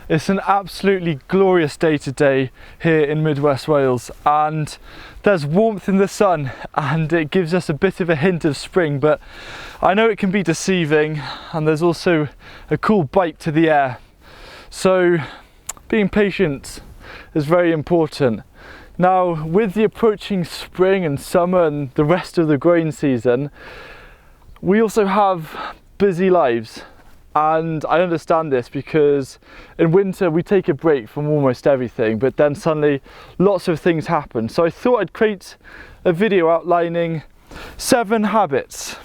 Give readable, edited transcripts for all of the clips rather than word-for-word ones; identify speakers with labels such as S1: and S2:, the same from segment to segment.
S1: It's an absolutely glorious day today here in Midwest Wales, and there's warmth in the sun and it gives us a bit of a hint of spring, but I know it can be deceiving, and there's also a cool bite to the air. So being patient is very important. Now, with the approaching spring and summer and the rest of the growing season, we also have busy lives. And I understand this because in winter we take a break from almost everything, but then suddenly lots of things happen. So I thought I'd create a video outlining 7 habits,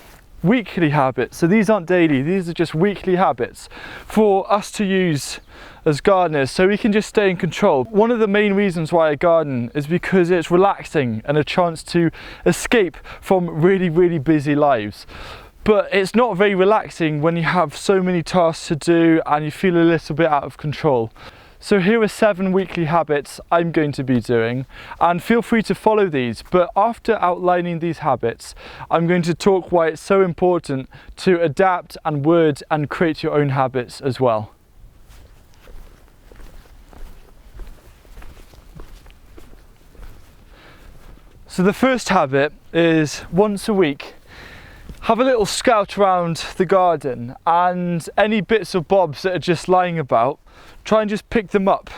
S1: weekly habits. So these aren't daily, these are just weekly habits for us to use as gardeners so we can just stay in control. One of the main reasons why I garden is because it's relaxing and a chance to escape from really busy lives. But it's not very relaxing when you have so many tasks to do and you feel a little bit out of control. So here are 7 weekly habits I'm going to be doing, and feel free to follow these. But after outlining these habits, I'm going to talk why it's so important to adapt and word and create your own habits as well. So the first habit is once a week, have a little scout around the garden, and any bits or bobs that are just lying about, try and just pick them up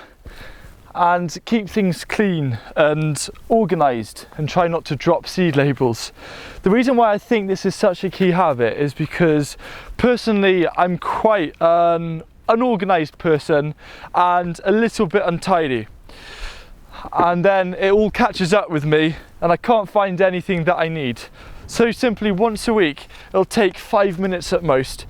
S1: and keep things clean and organised, and try not to drop seed labels. The reason why I think this is such a key habit is because personally I'm quite an unorganised person and a little bit untidy. And then it all catches up with me and I can't find anything that I need. So simply once a week, it'll take 5 minutes at most,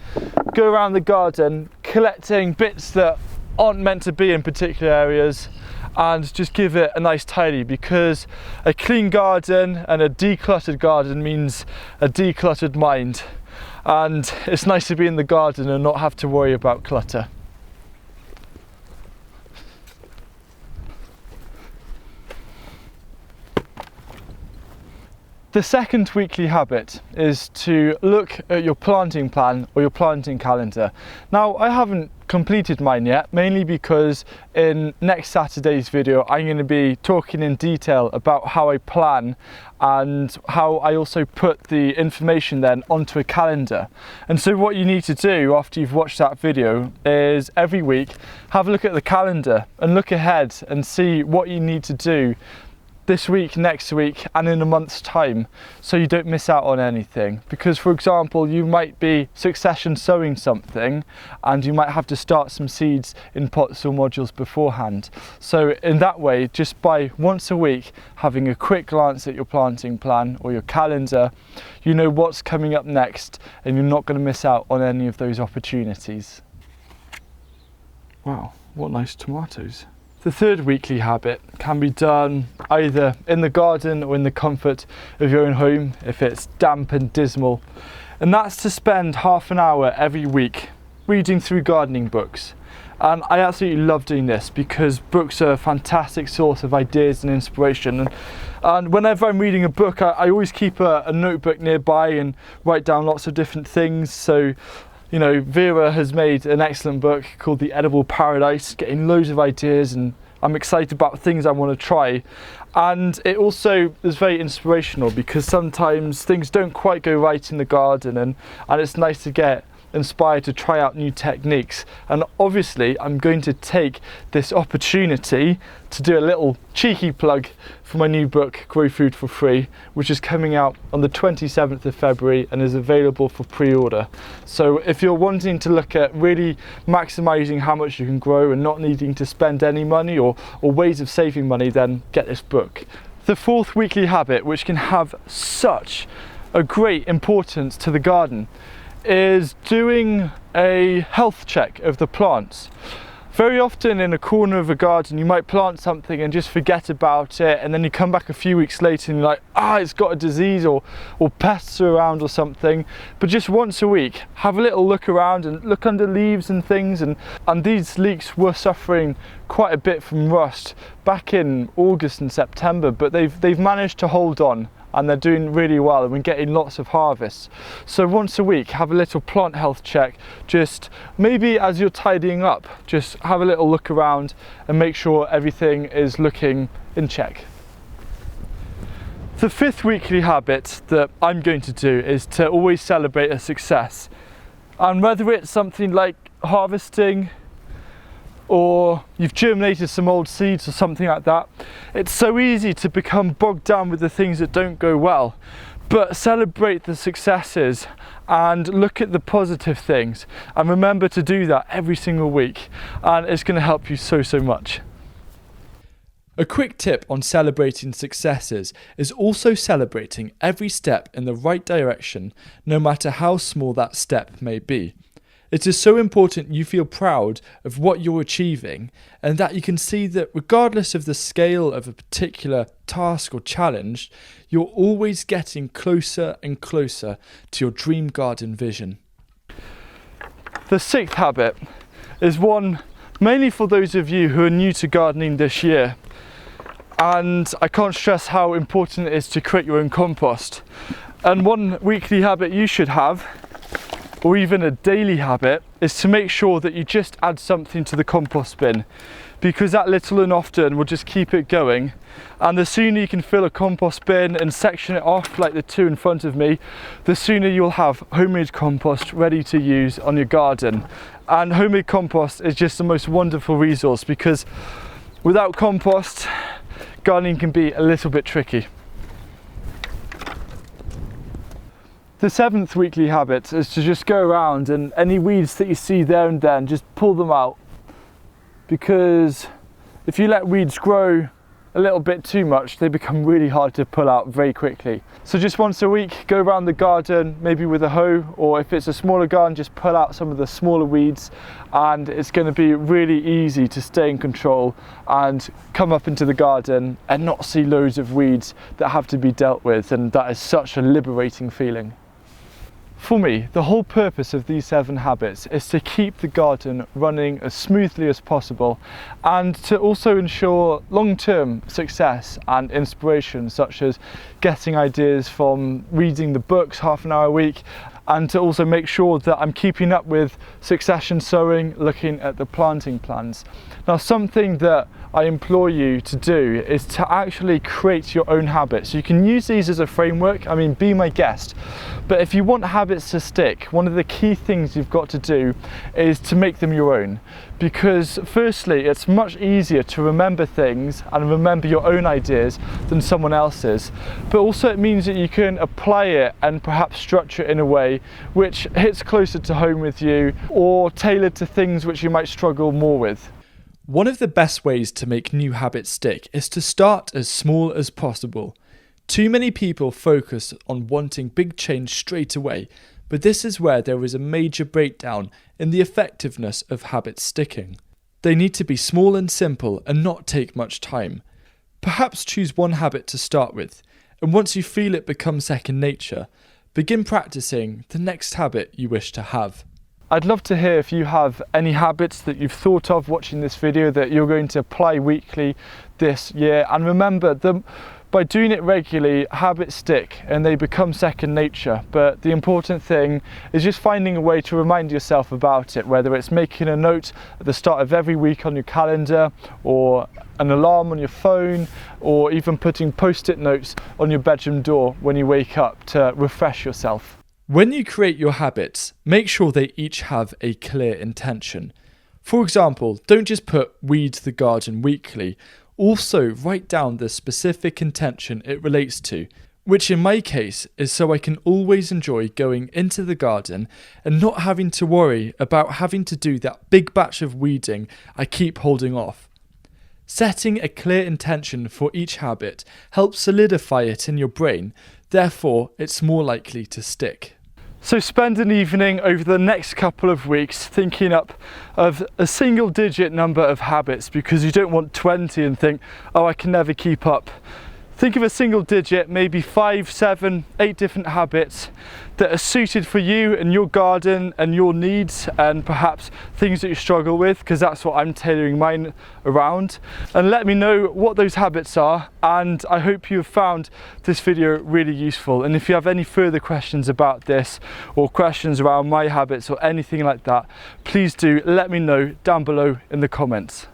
S1: go around the garden, collecting bits that aren't meant to be in particular areas, and just give it a nice tidy, because a clean garden and a decluttered garden means a decluttered mind. And it's nice to be in the garden and not have to worry about clutter. The second weekly habit is to look at your planting plan or your planting calendar. Now, I haven't completed mine yet, mainly because in next Saturday's video I'm going to be talking in detail about how I plan and how I also put the information then onto a calendar. And so what you need to do after you've watched that video is every week have a look at the calendar and look ahead and see what you need to do this week, next week, and in a month's time, so you don't miss out on anything. Because for example, you might be succession sowing something and you might have to start some seeds in pots or modules beforehand. So in that way, just by once a week having a quick glance at your planting plan or your calendar, you know what's coming up next and you're not going to miss out on any of those opportunities. Wow, what nice tomatoes. The third weekly habit can be done either in the garden or in the comfort of your own home if it's damp and dismal, and that's to spend half an hour every week reading through gardening books. And I absolutely love doing this because books are a fantastic source of ideas and inspiration, and whenever I'm reading a book I always keep a notebook nearby and write down lots of different things. So you know, Vera has made an excellent book called The Edible Paradise, getting loads of ideas, and I'm excited about things I want to try. And it also is very inspirational because sometimes things don't quite go right in the garden, and it's nice to get inspired to try out new techniques. And obviously I'm going to take this opportunity to do a little cheeky plug for my new book, Grow Food for Free, which is coming out on the 27th of February and is available for pre-order. So if you're wanting to look at really maximizing how much you can grow and not needing to spend any money or ways of saving money, then get this book. The fourth weekly habit, which can have such a great importance to the garden, is doing a health check of the plants. Very often in a corner of a garden you might plant something and just forget about it, and then you come back a few weeks later and you're like, it's got a disease or pests are around or something. But just once a week have a little look around and look under leaves and things, and these leeks were suffering quite a bit from rust back in August and September, but they've managed to hold on, and they're doing really well and we're getting lots of harvests. So once a week, have a little plant health check. Just maybe as you're tidying up, just have a little look around and make sure everything is looking in check. The fifth weekly habit that I'm going to do is to always celebrate a success. And whether it's something like harvesting, or you've germinated some old seeds or something like that, it's so easy to become bogged down with the things that don't go well. But celebrate the successes and look at the positive things, and remember to do that every single week, and it's going to help you so much. A quick tip on celebrating successes is also celebrating every step in the right direction, no matter how small that step may be. It is so important you feel proud of what you're achieving, and that you can see that regardless of the scale of a particular task or challenge, you're always getting closer and closer to your dream garden vision. The sixth habit is one mainly for those of you who are new to gardening this year. And I can't stress how important it is to create your own compost. And one weekly habit you should have, or even a daily habit, is to make sure that you just add something to the compost bin, because that little and often will just keep it going. And the sooner you can fill a compost bin and section it off like the two in front of me, the sooner you'll have homemade compost ready to use on your garden. And homemade compost is just the most wonderful resource, because without compost, gardening can be a little bit tricky. The seventh weekly habit is to just go around and any weeds that you see there and then, just pull them out. Because if you let weeds grow a little bit too much, they become really hard to pull out very quickly. So just once a week, go around the garden, maybe with a hoe, or if it's a smaller garden, just pull out some of the smaller weeds, and it's going to be really easy to stay in control and come up into the garden and not see loads of weeds that have to be dealt with, and that is such a liberating feeling. For me, the whole purpose of these 7 habits is to keep the garden running as smoothly as possible, and to also ensure long-term success and inspiration, such as getting ideas from reading the books half an hour a week, and to also make sure that I'm keeping up with succession sowing, looking at the planting plans. Now, something that I implore you to do is to actually create your own habits. You can use these as a framework, I mean, be my guest. But if you want habits to stick, one of the key things you've got to do is to make them your own. Because firstly, it's much easier to remember things and remember your own ideas than someone else's. But also it means that you can apply it and perhaps structure it in a way which hits closer to home with you, or tailored to things which you might struggle more with.
S2: One of the best ways to make new habits stick is to start as small as possible. Too many people focus on wanting big change straight away, but this is where there is a major breakdown in the effectiveness of habits sticking. They need to be small and simple and not take much time. Perhaps choose one habit to start with, and once you feel it become second nature, begin practicing the next habit you wish to have.
S1: I'd love to hear if you have any habits that you've thought of watching this video that you're going to apply weekly this year. And remember, by doing it regularly, habits stick and they become second nature. But the important thing is just finding a way to remind yourself about it, whether it's making a note at the start of every week on your calendar, or an alarm on your phone, or even putting post-it notes on your bedroom door when you wake up to refresh yourself.
S2: When you create your habits, make sure they each have a clear intention. For example, don't just put weed the garden weekly. Also, write down the specific intention it relates to, which in my case is so I can always enjoy going into the garden and not having to worry about having to do that big batch of weeding I keep holding off. Setting a clear intention for each habit helps solidify it in your brain, therefore it's more likely to stick.
S1: So spend an evening over the next couple of weeks thinking up of a single digit number of habits, because you don't want 20 and think, oh, I can never keep up. Think of a single digit, maybe 5, 7, 8 different habits that are suited for you and your garden and your needs, and perhaps things that you struggle with, because that's what I'm tailoring mine around. And let me know what those habits are, and I hope you have found this video really useful. And if you have any further questions about this, or questions around my habits or anything like that, please do let me know down below in the comments.